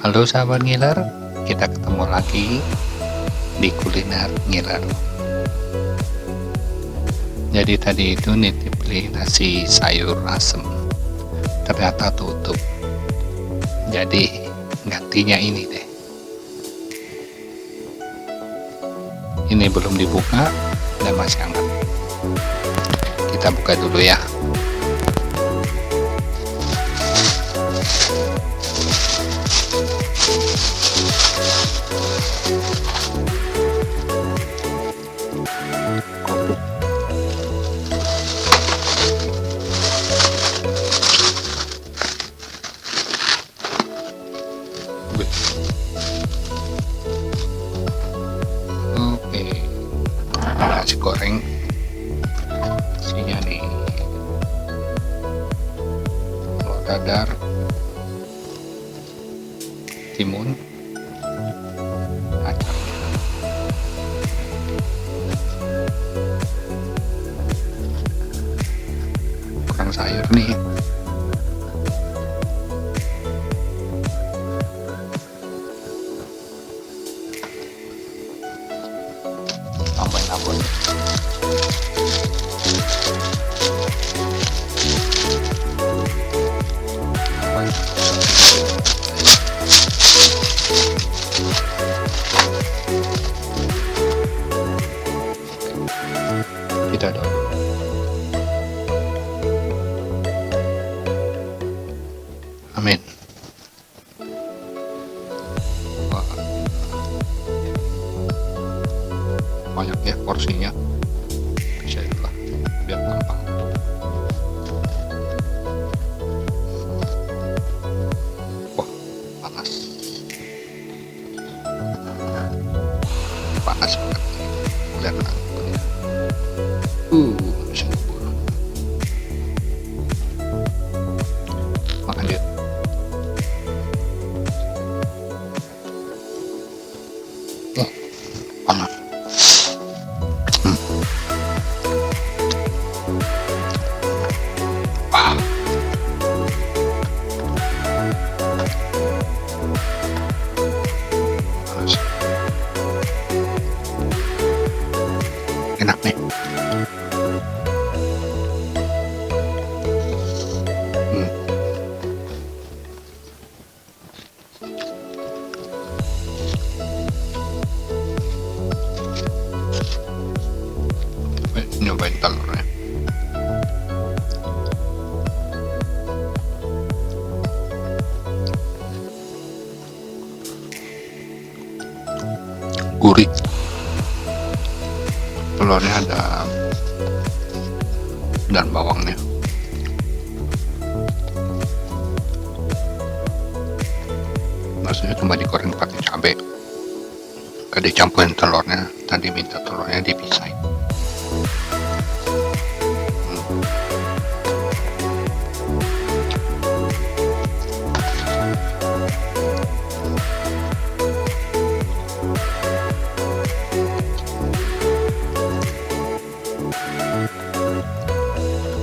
Halo sahabat ngiler, kita ketemu lagi di Kuliner Ngiler. Jadi tadi itu nitip beli nasi sayur asem, ternyata tutup. Jadi gantinya ini deh. Ini belum dibuka dan masih hangat. Kita buka dulu ya. Oke, nasi goreng isinya nih telur dadar, timun, kacang, kurang sayur nih. Tambahin abon. Kita doa. Amin. Wah, banyak ya porsinya, bisa itulah biar gampang. Wah, panas panas banget, lihat anginnya. Bisa ngebul. Makan dia. Oh, panas. Wah. Panas. Enak nih. Nyobain telurnya. Gurih. Telurnya ada dan bawangnya. Maksudnya cuma digoreng pakai cabai. Gak dicampurin telurnya. Tadi minta telurnya dipisahin.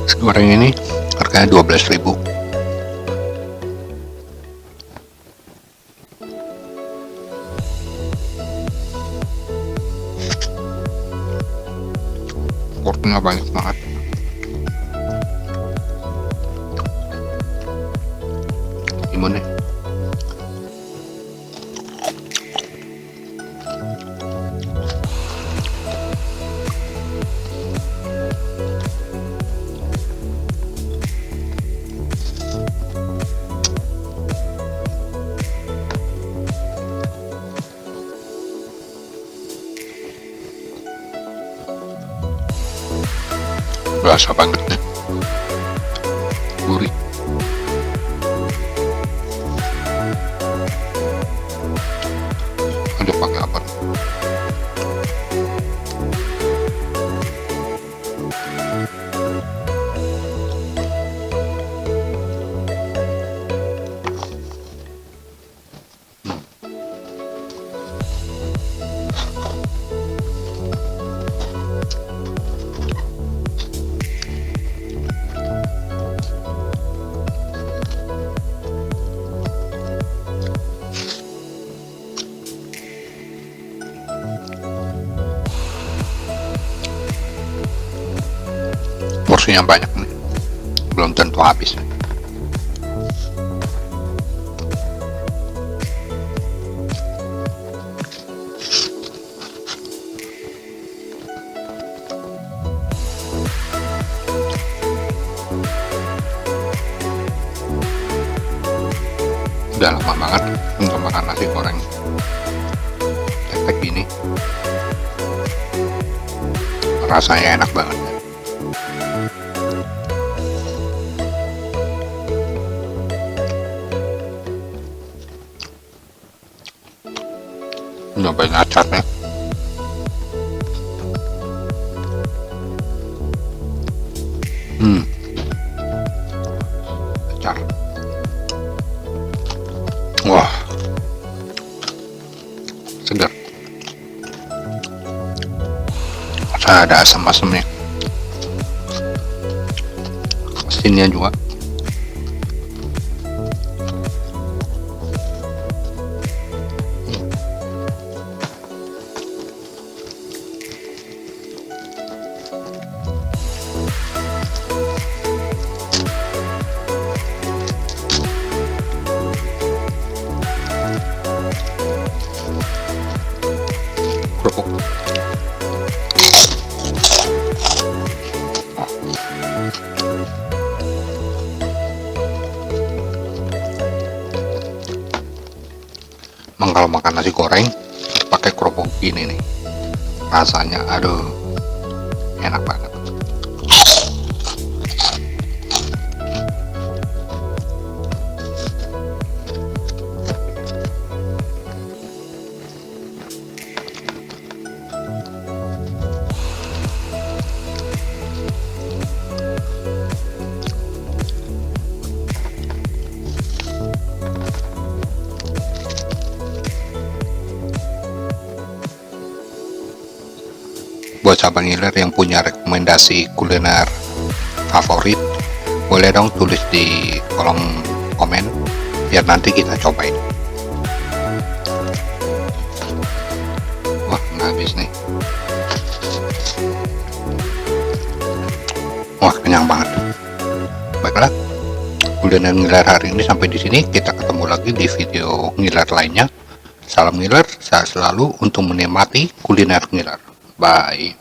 Nasi goreng ini harganya 12.000. Porsinya banyak banget. Timunnya. Berasa banget nih, gurih. Ada pakai apa? porsinya banyak nih, belum tentu habis. Udah lama banget untuk makan nasi goreng tek-tek ini, rasanya enak banget. Nyobain acarnya, acar, wah segar. Ada asam-asamnya, asinnya juga. Kerupuk, kalau makan nasi goreng pakai kerupuk gini nih, rasanya aduh enak banget. Buat sahabat ngiler yang punya rekomendasi kuliner favorit, boleh dong tulis di kolom komen biar nanti kita cobain. Wah, nggak habis nih. Wah, kenyang banget. Baiklah, kuliner ngiler hari ini sampai di sini. Kita ketemu lagi di video ngiler lainnya. Salam ngiler, saya selalu untuk menikmati kuliner ngiler. Bye.